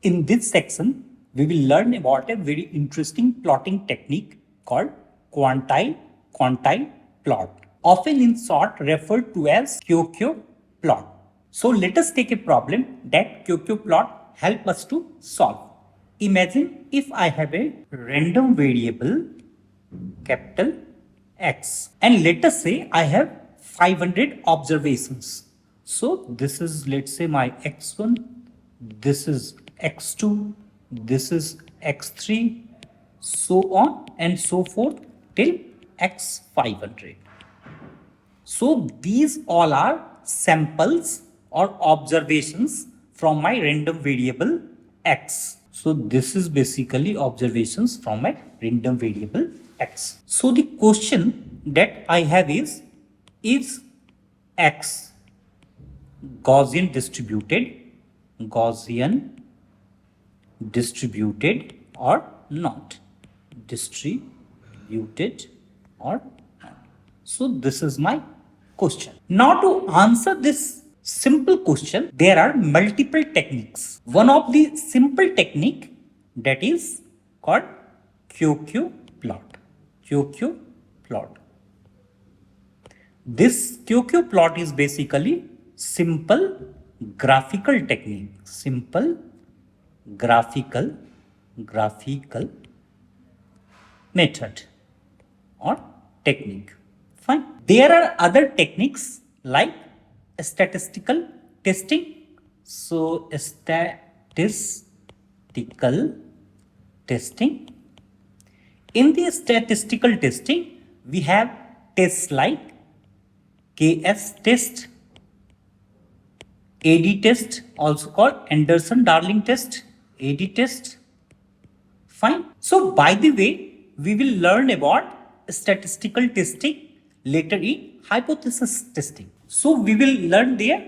In this section, we will learn about a very interesting plotting technique called quantile quantile plot, often in short referred to as QQ plot. So let us take a problem that QQ plot help us to solve. Imagine if I have a random variable capital X and let us say I have 500 observations. So this is, let's say, my X1, this is X2, this is X3, so on and so forth till X500. So these all are samples or observations from my random variable X. So this is basically observations from my random variable X. So the question that I have is X Gaussian distributed or not? Distributed or not? So this is my question. Now to answer this simple question, there are multiple techniques. One of the simple technique that is called QQ plot. QQ plot. This QQ plot is basically simple graphical technique. Simple graphical method or technique. Fine. There are other techniques like statistical testing. So statistical testing. In the statistical testing, we have tests like KS test, AD test, also called Anderson-Darling test, AD test. Fine. So by the way, we will learn about statistical testing later in hypothesis testing. So we will learn there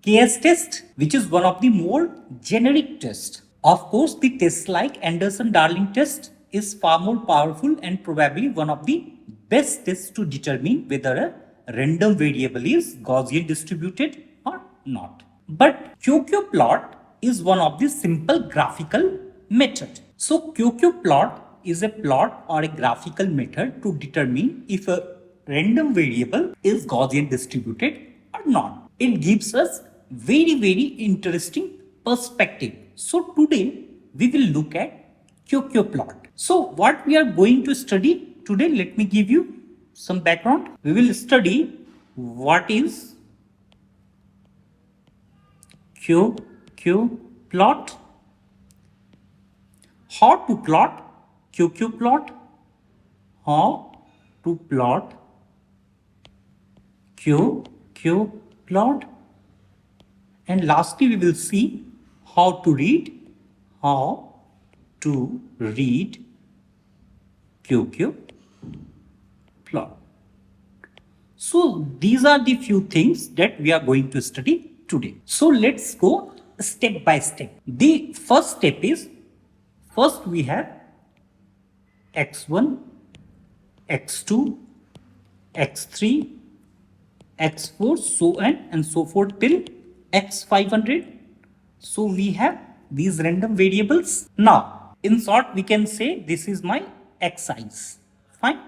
KS test, which is one of the more generic tests. Of course, the test like Anderson-Darling test is far more powerful and probably one of the best tests to determine whether a random variable is Gaussian distributed or not. But QQ plot is one of the simple graphical method. So QQ plot is a plot or a graphical method to determine if a random variable is Gaussian distributed or not. It gives us very interesting perspective. So today we will look at QQ plot. So what we are going to study today, let me give you some background. We will study what is QQ plot, how to plot QQ plot, how to plot QQ plot, and lastly we will see how to read QQ plot. So these are the few things that we are going to study today. So let's go step by step. The first step is, first we have X1, X2, X3, X4, so on and so forth till X500. So we have these random variables. Now, in short, we can say this is my X size. Fine.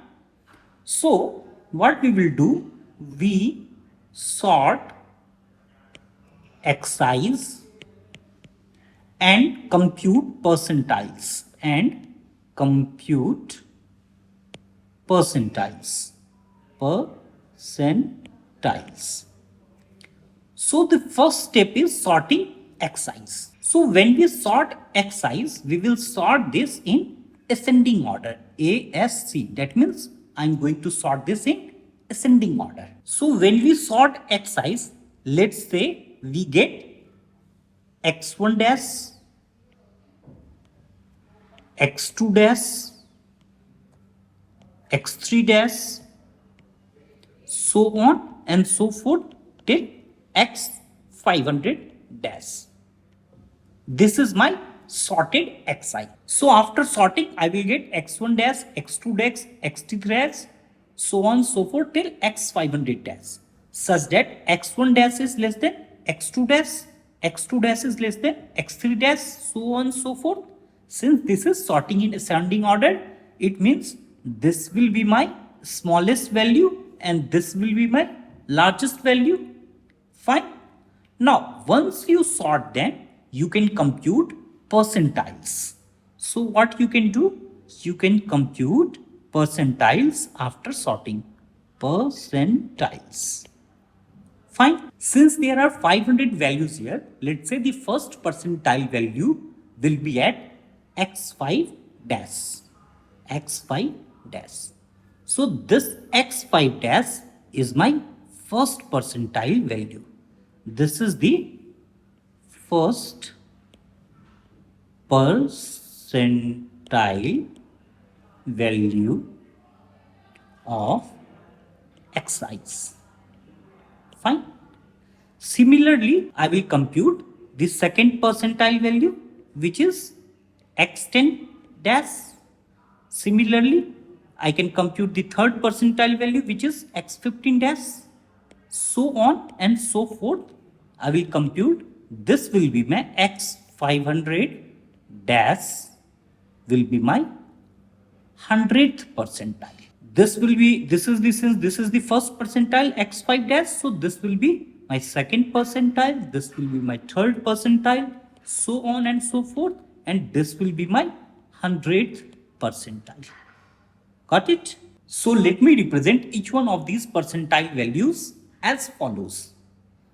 So what we will do, we sort X size and compute percentiles So the first step is sorting X size. So when we sort X size, we will sort this in ascending order, ASC. That means I'm going to sort this in ascending order. So when we sort X size, let's say we get X1 dash, X2 dash, X3 dash, so on and so forth till X500 dash. This is my sorted Xi. So after sorting, I will get X1 dash, X2 dash, X3 dash, so on and so forth till X500 dash, such that X1 dash is less than X2 dash, x2 dash is less than x3 dash, so on and so forth. Since this is sorting in ascending order, it means this will be my smallest value and this will be my largest value. Fine. Now, once you sort them, you can compute percentiles. So what you can do? You can compute percentiles after sorting. Percentiles. Fine. Since there are 500 values here, let's say the first percentile value will be at x5 dash. x5 dash. So this x5 dash is my first percentile value. This is the first percentile value of xi's. Fine. Similarly, I will compute the second percentile value, which is x10 dash. Similarly, I can compute the third percentile value, which is x15 dash. So on and so forth. I will compute. This will be my x500 dash will be my 100th percentile. This will be, this is the first percentile x5 dash. So this will be my second percentile. This will be my third percentile. So on and so forth. And this will be my 100th percentile. Got it? So let me represent each one of these percentile values as follows.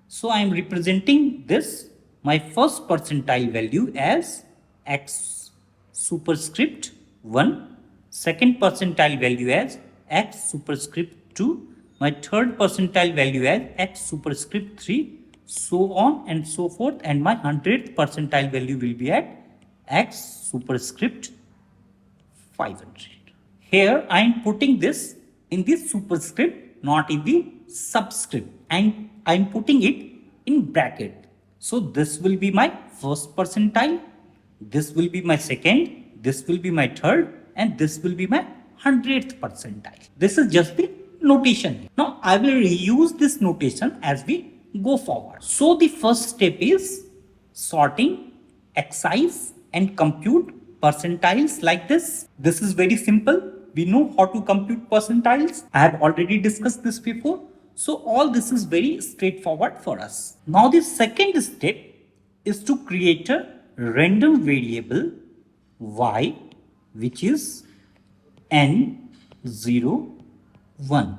So I am representing this, my first percentile value, as x superscript 1, second percentile value as x superscript 2, my third percentile value as x superscript 3, so on and so forth, and my 100th percentile value will be at x superscript 500. Here I am putting this in the superscript, not in the subscript, and I am putting it in bracket. So this will be my first percentile, this will be my second, this will be my third, and this will be my 100th percentile. This is just the notation. Now I will reuse this notation as we go forward. So the first step is sorting xi's and compute percentiles like this. This is very simple. We know how to compute percentiles. I have already discussed this before. So all this is very straightforward for us. Now the second step is to create a random variable y, which is n01.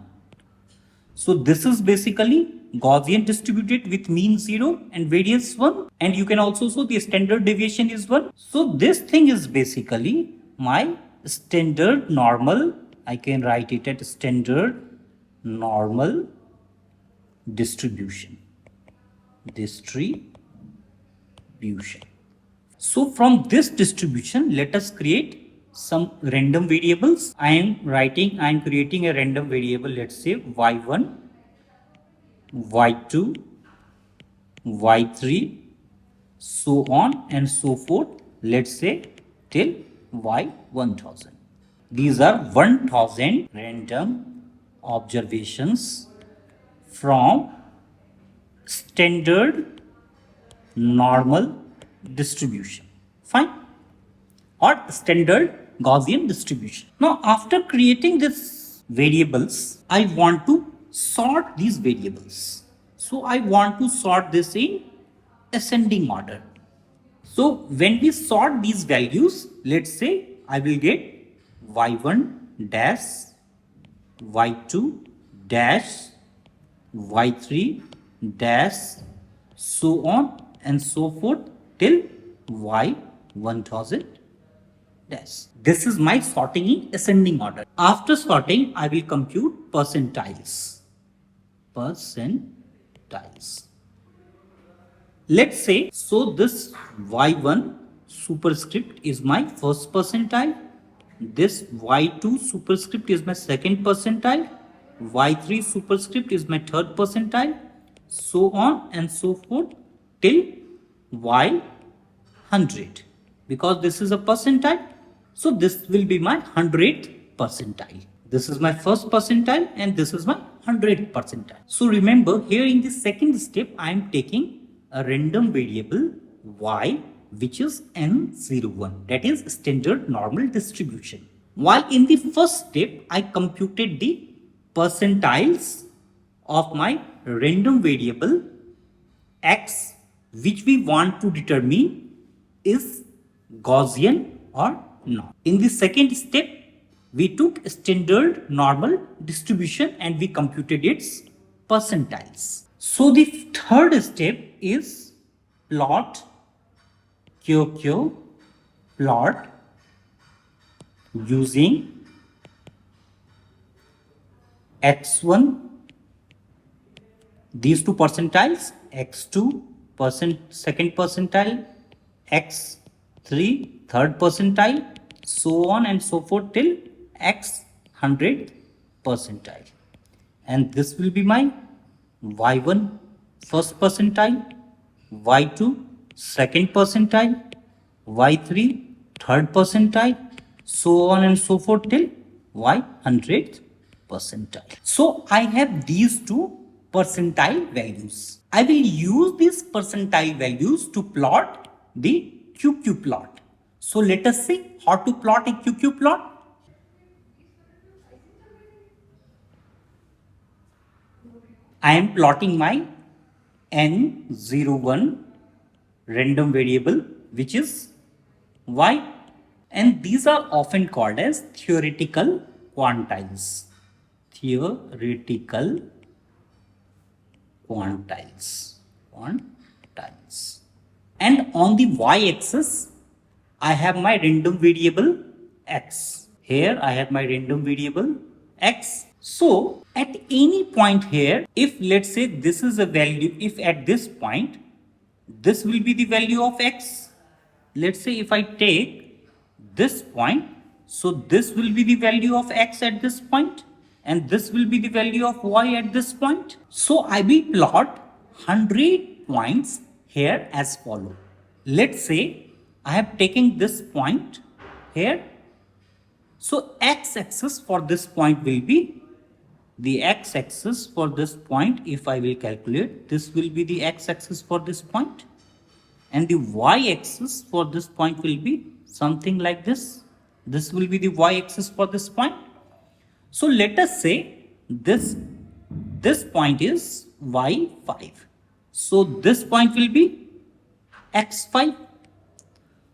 So this is basically Gaussian distributed with mean 0 and variance 1, and you can also show the standard deviation is 1. So this thing is basically my standard normal. I can write it at standard normal distribution. So from this distribution, let us create some random variables. I am creating a random variable, let's say y1, y2, y3, so on and so forth, let's say till y1000. These are 1000 random observations from standard normal distribution. Fine. Or standard Gaussian distribution. Now after creating these variables, I want to sort these variables. So I want to sort this in ascending order. So when we sort these values, let's say I will get y1 dash, y2 dash, y3 dash, so on and so forth till y1000 dash. This is my sorting in ascending order. After sorting, I will compute percentiles. Let's say, so this y1 superscript is my first percentile, this y2 superscript is my second percentile, y3 superscript is my third percentile, so on and so forth till y100, because this is a percentile. So this will be my 100th percentile. This is my first percentile and this is my 100th percentile. So remember, here in the second step, I am taking a random variable y which is n01, that is standard normal distribution. While in the first step I computed the percentiles of my random variable x which we want to determine is Gaussian or not. In the second step, we took standard normal distribution and we computed its percentiles. So the third step is plot QQ plot using x1, these two percentiles, x2 second percentile, x3 third percentile, so on and so forth till x 100th percentile. And this will be my y1 first percentile, y2 second percentile, y3 third percentile, so on and so forth till y 100th percentile. So I have these two percentile values. I will use these percentile values to plot the QQ plot. So let us see how to plot a QQ plot. I am plotting my n01 random variable which is y, and these are often called as theoretical quantiles. Theoretical quantiles. And on the y-axis, I have my random variable x. Here I have my random variable x. So at any point here, if let's say this is a value, if at this point, this will be the value of x. Let's say if I take this point, so this will be the value of x at this point, and this will be the value of y at this point. So I will plot 100 points here as follow. Let's say I have taken this point here. So x-axis for this point will be the x-axis for this point. If I will calculate, this will be the x-axis for this point, and the y-axis for this point will be something like this. This will be the y-axis for this point. So let us say this point is y5. So this point will be x5.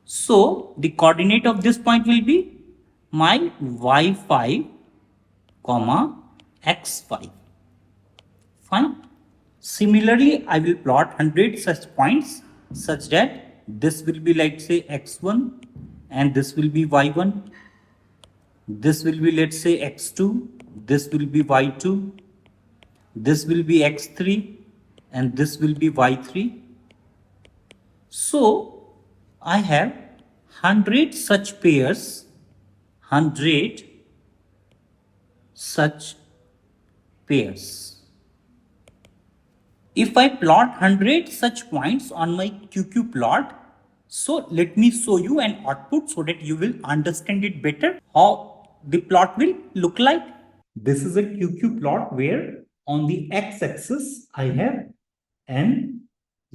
So the coordinate of this point will be my y5 comma x5. Fine. Similarly, I will plot 100 such points such that this will be like say x1 and this will be y1. This will be let's say x2, this will be y2, this will be x3 and this will be y3. So I have 100 such pairs, 100 such pairs. If I plot 100 such points on my QQ plot, so let me show you an output so that you will understand it better, how the plot will look like. This is a QQ plot where on the x-axis I have n,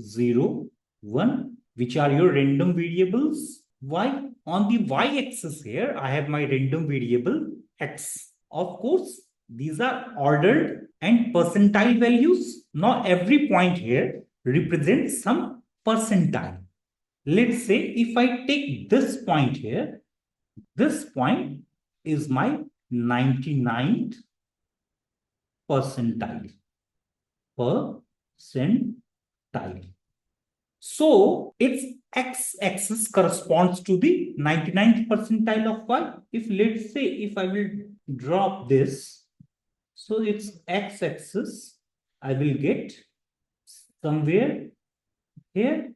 0, 1, which are your random variables. Y. On the y-axis here, I have my random variable x. Of course, these are ordered and percentile values. Now every point here represents some percentile. Let's say if I take this point here, this point is my 99th percentile. So its x-axis corresponds to the 99th percentile of y. If let's say if I will drop this, so its x-axis I will get somewhere here.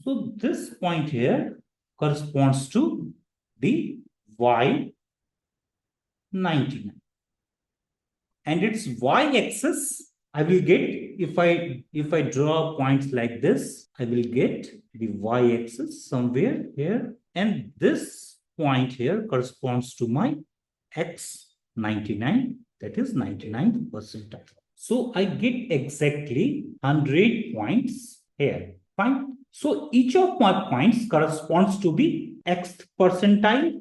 So this point here corresponds to the y 99, and its y-axis I will get, if I draw points like this, I will get the y-axis somewhere here, and this point here corresponds to my x 99, that is 99th percentile. So I get exactly 100 points here. Fine. So each of my points corresponds to the xth percentile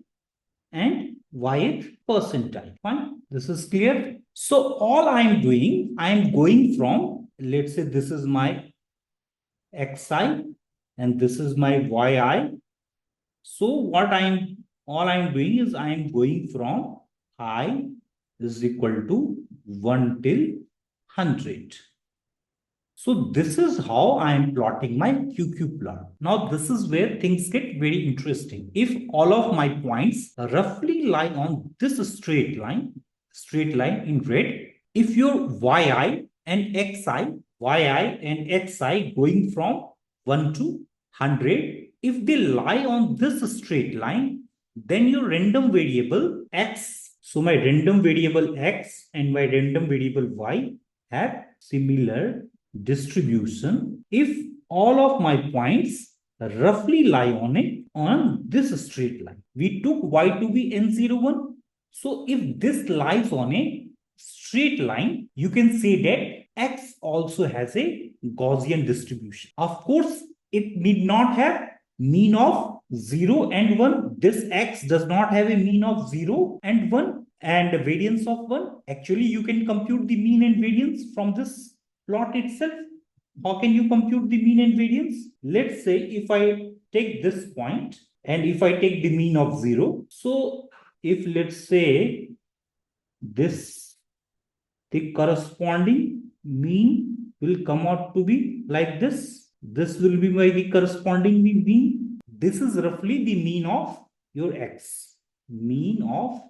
and yth percentile. Fine. This is clear. So all I am doing, I am going from, let's say this is my xi and this is my yi. So all I'm doing is I am going from I is equal to 1 till 100. So this is how I am plotting my QQ plot. Now this is where things get very interesting. If all of my points roughly lie on this straight line in red, if your yi and xi going from 1 to 100, if they lie on this straight line, then your random variable x, so my random variable x and my random variable y have similar distribution if all of my points roughly lie on this straight line. We took y to be n01. So if this lies on a straight line, you can say that x also has a Gaussian distribution. Of course, it need not have mean of 0 and 1. This x does not have a mean of 0 and 1 and a variance of 1. Actually, you can compute the mean and variance from this plot itself. How can you compute the mean and variance? Let's say if I take this point and if I take the mean of 0. So if let's say this, the corresponding mean will come out to be like this. This will be the corresponding mean. This is roughly the mean of your x. Mean of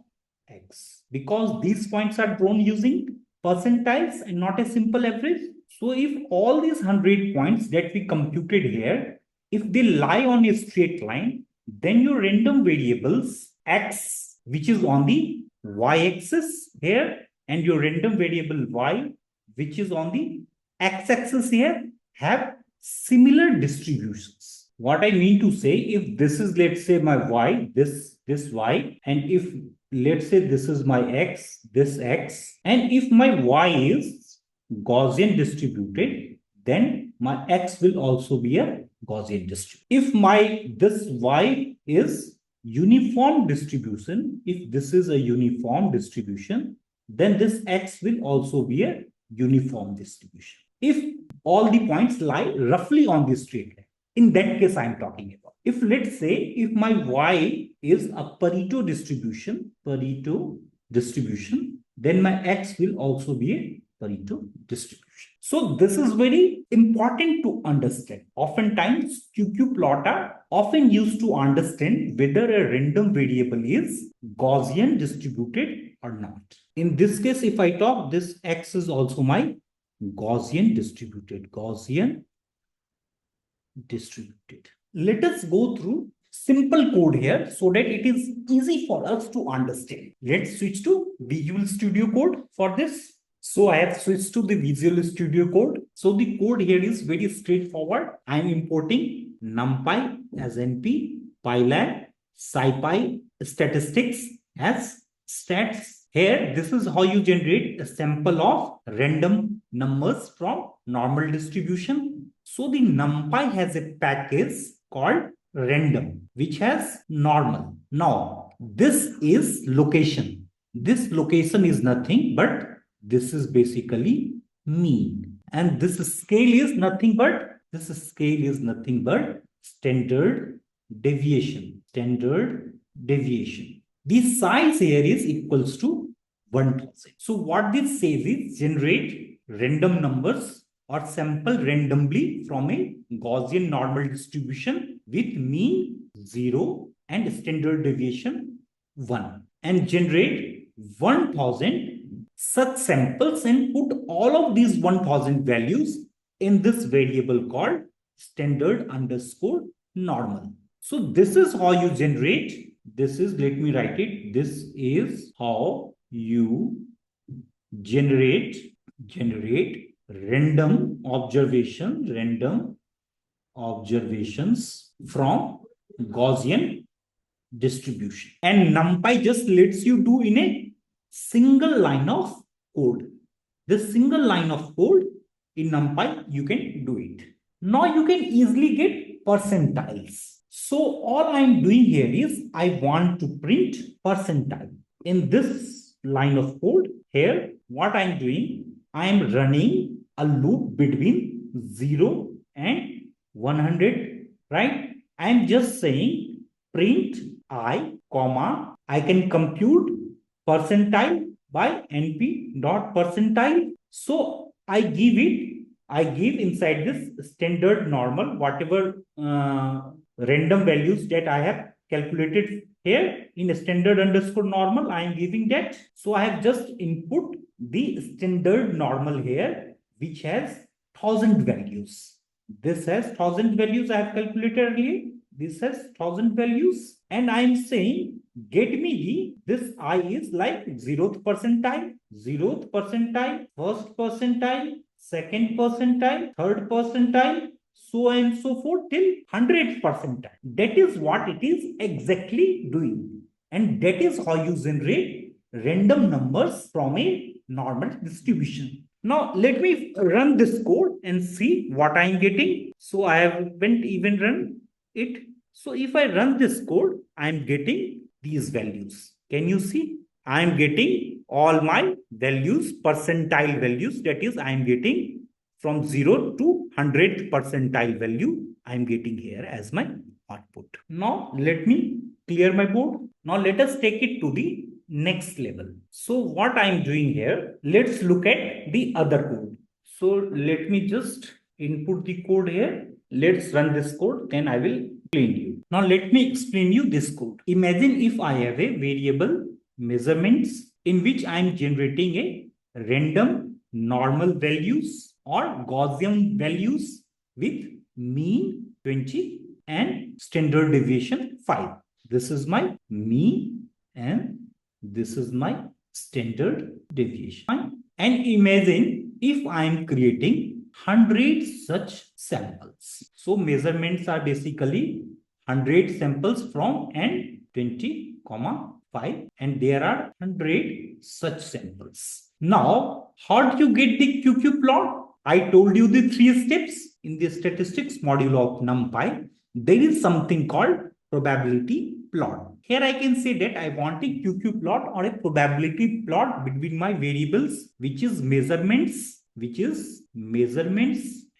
x. Because these points are drawn using percentiles and not a simple average. So if all these 100 points that we computed here, if they lie on a straight line, then your random variables x, which is on the y-axis here, and your random variable y, which is on the x-axis here, have similar distributions. What I mean to say, if this is, let's say, my y, this y, and if let's say this is my x, this x, and if my y is Gaussian distributed, then my x will also be a Gaussian distribution. If this y is uniform distribution, if this is a uniform distribution, then this x will also be a uniform distribution. If all the points lie roughly on this straight line, in that case I am talking about. If let's say if my y is a Pareto distribution, then my x will also be a Pareto distribution. So this is very important to understand. Oftentimes QQ plot are often used to understand whether a random variable is Gaussian distributed or not. In this case, if I talk, this x is also my Gaussian distributed. Let us go through simple code here so that it is easy for us to understand. Let's switch to Visual Studio Code for this. So I have switched to the Visual Studio Code. So the code here is very straightforward. I am importing NumPy as NP, PyLab, SciPy, statistics as stats. Here, this is how you generate a sample of random numbers from normal distribution. So the NumPy has a package called random, which has normal. Now, this is location. This location is nothing but this is basically mean. And this scale is nothing but standard deviation. The size here is equals to 1000. So what this says is generate random numbers or sample randomly from a Gaussian normal distribution with mean 0 and standard deviation 1 and generate 1000 such samples and put all of these 1000 values in this variable called standard underscore normal. So this is how you generate. This is, let me write it. This is how you generate random observations from Gaussian distribution. And NumPy just lets you do in a single line of code. This single line of code in NumPy, you can do it. Now you can easily get percentiles. So all I'm doing here is I want to print percentile. In this line of code here, what I'm doing, I'm running a loop between 0 and 100, right? I'm just saying print I, comma, I can compute percentile by np dot percentile. So I give inside this standard normal, whatever random values that I have calculated here in standard underscore normal, I am giving that. So I have just input the standard normal here, which has 1000 values. This has 1000 values I have calculated earlier. This has 1000 values. And I am saying, get me this I is like 0th percentile, 0th percentile, 1st percentile, 2nd percentile, 3rd percentile, so on and so forth till 100th percentile. That is what it is exactly doing. And that is how you generate random numbers from a normal distribution. Now let me run this code and see what I am getting. So I haven't even run it. So if I run this code, I am getting these values. Can you see? I am getting all my values, percentile values. That is, I am getting from 0 to 100th percentile value. I am getting here as my output. Now let me clear my board. Now let us take it to the next level. So what I am doing here, let's look at the other code. So let me just input the code here. Let's run this code, then I will explain you. Now let me explain you this code. Imagine if I have a variable measurements in which I am generating a random normal values or Gaussian values with mean 20 and standard deviation 5. This is my mean and this is my standard deviation. And imagine if I am creating 100 such samples. So measurements are basically 100 samples from and 20, 5, and there are 100 such samples. Now, how do you get the QQ plot? I told you the 3 steps in the statistics module of NumPy. There is something called probability plot. Here I can say that I want a QQ plot or a probability plot between my variables, which is measurements,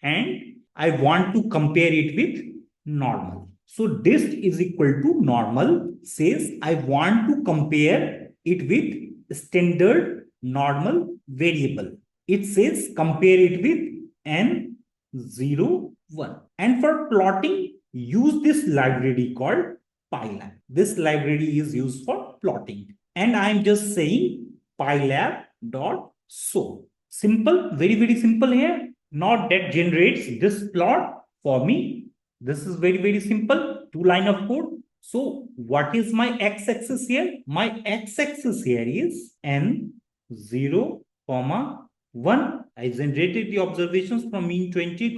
and I want to compare it with normal. So dist is equal to normal says I want to compare it with standard normal variable. It says compare it with n0, 1. And for plotting, use this library called pylab. This library is used for plotting. And I'm just saying pylab.show. Simple, very, very simple here. Now that generates this plot for me. This is very, very simple. 2 line of code. So what is my x-axis here? My x-axis here is n0, 1. I generated the observations from mean 20,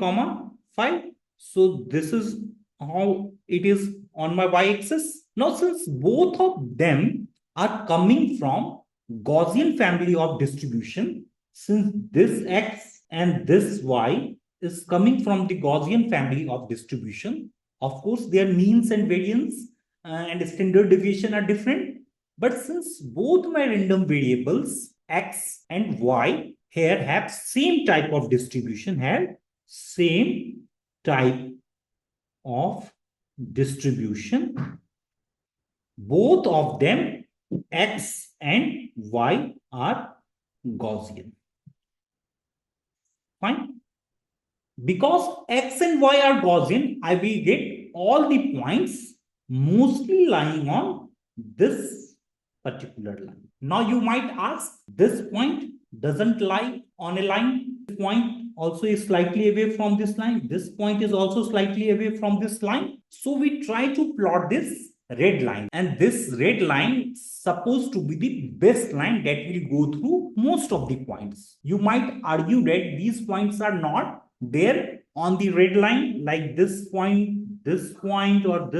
5. So this is how it is on my y-axis. Now since both of them are coming from Gaussian family of distribution, since this x and this y is coming from the Gaussian family of distribution, of course their means and variance and standard deviation are different. But since both my random variables x and y here have same type of distribution, both of them x and y are Gaussian. Fine. Because x and y are Gaussian, I will get all the points mostly lying on this particular line. Now you might ask, this point doesn't lie on a line. This point also is slightly away from this line. This point is also slightly away from this line. So we try to plot this red line, and this red line is supposed to be the best line that will go through most of the points. You might argue that these points are not there on the red line, like this point, or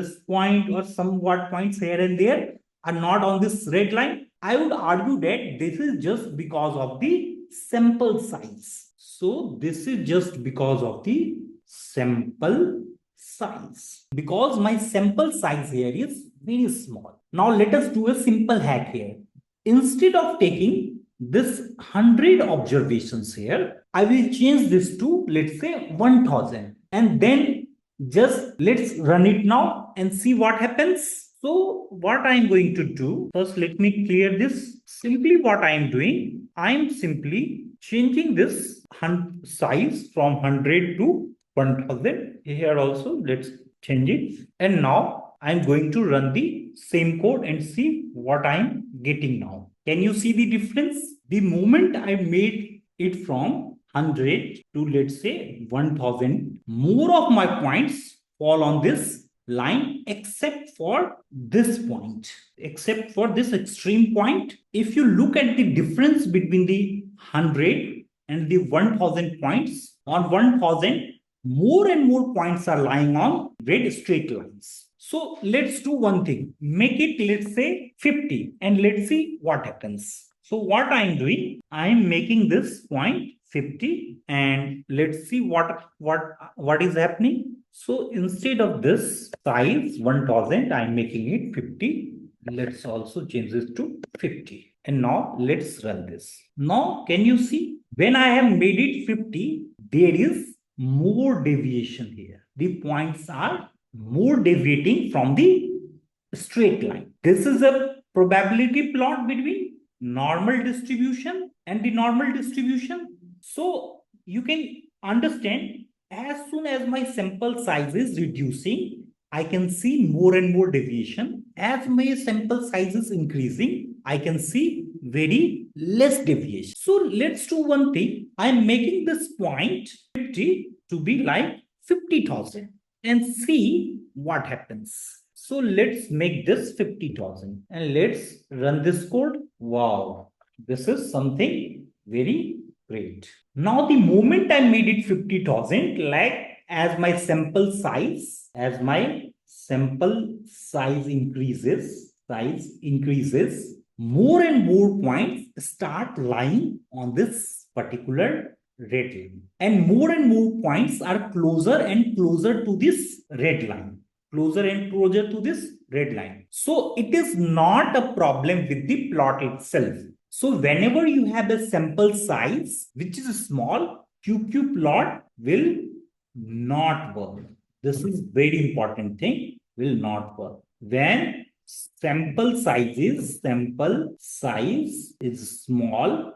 somewhat points here and there are not on this red line. I would argue that this is just because of the sample size. So this is just because of the sample size, because my sample size here is very small. Now let us do a simple hack here. Instead of taking this 100 observations here, I will change this to, let's say, 1000, and then just let's run it now and see what happens. So what I'm going to do, first let me clear this. Simply what I'm doing, I'm simply changing this size from 100 to 1000. Here also let's change it, and now I'm going to run the same code and see what I'm getting now. Can you see the difference? The moment I made it from 100 to, let's say, 1000, more of my points fall on this line except for this point, except for this extreme point. If you look at the difference between the 100 and the 1000 points, on 1000, more and more points are lying on red straight lines. So let's do one thing, make it, let's say, 50, and let's see what happens. So what I'm doing, I'm making this point 50, and let's see what is happening. So instead of this size 1000, I'm making it 50. Let's also change this to 50. And now let's run this. Now can you see, when I have made it 50, there is more deviation here. The points are more deviating from the straight line. This is a probability plot between normal distribution and the normal distribution. So you can understand, as soon as my sample size is reducing, I can see more and more deviation. As my sample size is increasing, I can see very less deviation. So let's do one thing. I'm making this point 50 to be like 50,000 and see what happens. So let's make this 50,000 and let's run this code. Wow, this is something very great. Now the moment I made it 50,000, like as my sample size increases, more and more points start lying on this particular red line, and more points are closer and closer to this red line, So it is not a problem with the plot itself. So whenever you have a sample size which is small, QQ plot will not work. This is very important thing, will not work. When sample size is small,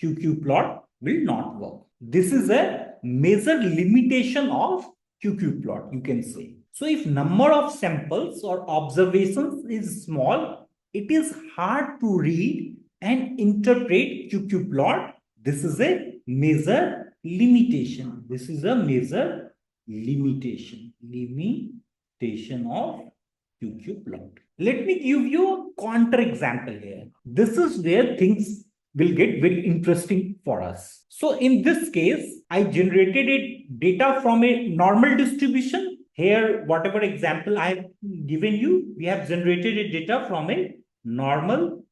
QQ plot will not work. This is a major limitation of QQ plot, you can say. So if number of samples or observations is small, it is hard to read and interpret QQ plot. This is a major limitation. Limitation of QQ plot. Let me give you a counter example here. This is where things will get very interesting for us. So in this case, I generated data from a normal distribution. Here, whatever example I have given you, we have generated a data from a normal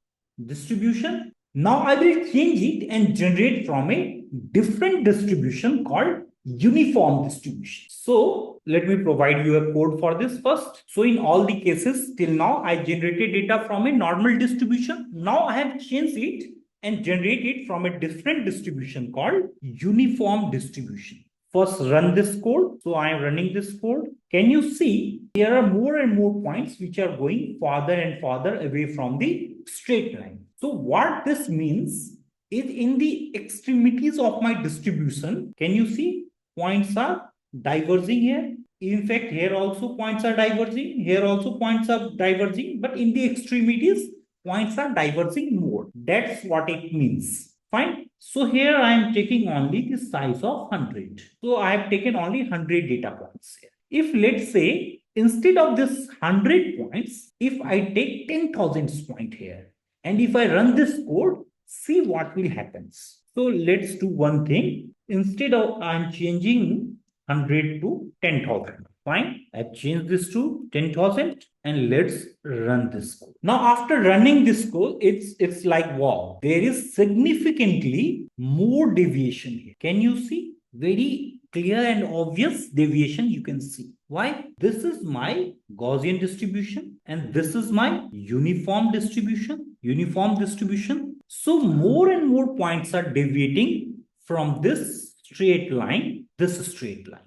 distribution. Now I will change it and generate from a different distribution called uniform distribution. So let me provide you a code for this first. So in all the cases till now, I generated data from a normal distribution. Now I have changed it and generate it from a different distribution called uniform distribution. First run this code. So I am running this code. Can you see there are more and more points which are going farther and farther away from the straight line. So what this means is, in the extremities of my distribution, can you see points are diverging here? In fact, here also points are diverging. Here also points are diverging. But in the extremities, points are diverging more. That's what it means. Fine. So here I am taking only the size of 100. So I have taken only 100 data points here. If let's say instead of this 100 points, if I take 10,000 point here, and if I run this code, see what will happen. So let's do one thing. Instead of I'm changing 100 to 10,000. Fine. I've changed this to 10,000 and let's run this code. Now, after running this code, it's like, wow, there is significantly more deviation here. Can you see? very clear and obvious deviation you can see. Why? This is my Gaussian distribution and this is my uniform distribution. So more and more points are deviating from this straight line,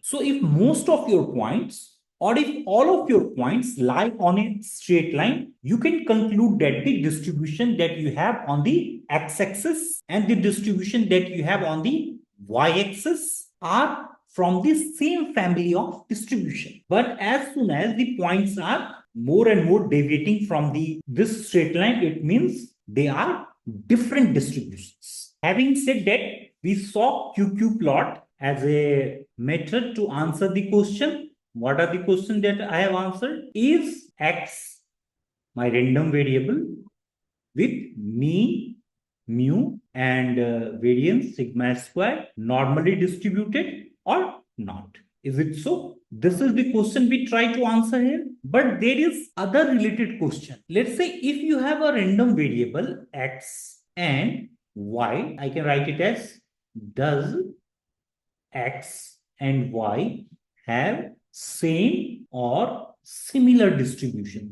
So if most of your points or if all of your points lie on a straight line, you can conclude that the distribution that you have on the x-axis and the distribution that you have on the y-axis are from the same family of distribution. But as soon as the points are more and more deviating from this straight line, it means they are different distributions. Having said that, we saw QQ plot as a method to answer the question. What are the questions that I have answered? Is X my random variable with mean, mu and variance sigma square normally distributed or not? Is it so? This is the question we try to answer here. But there is other related question. Let's say if you have a random variable X and Y, I can write it as does X and Y have same or similar distribution.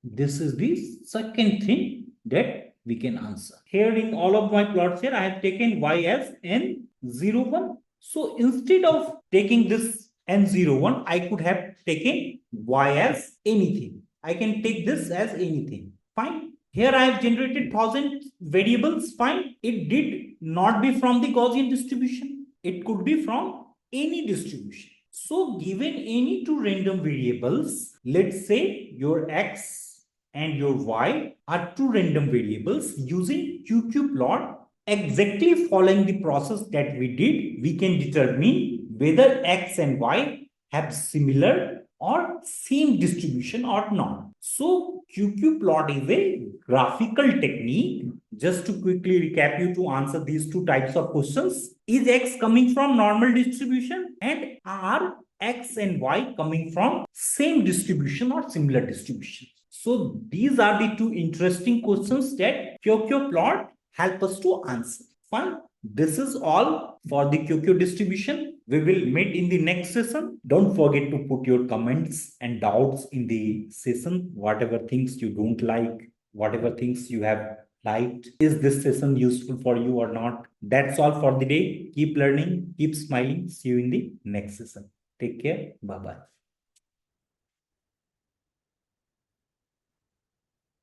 This is the second thing that we can answer. Here in all of my plots here, I have taken Y as N01. So instead of taking this N01, I could have taken Y as anything. I can take this as anything. Fine. Here I have generated 1000 variables. Fine. It did not be from the Gaussian distribution. It could be from any distribution. So given any two random variables, let's say your X and your Y are two random variables, using QQ plot, exactly following the process that we did, we can determine whether X and Y have similar or same distribution or not. So QQ plot is a graphical technique. Just to quickly recap you to answer these two types of questions. Is X coming from normal distribution and are X and Y coming from same distribution or similar distribution? So these are the two interesting questions that QQ plot help us to answer. Fine. This is all for the QQ distribution. We will meet in the next session. Don't forget to put your comments and doubts in the session. Whatever things you don't like, whatever things you have liked. Is this session useful for you or not? That's all for the day. Keep learning, keep smiling. See you in the next session. Take care. Bye-bye.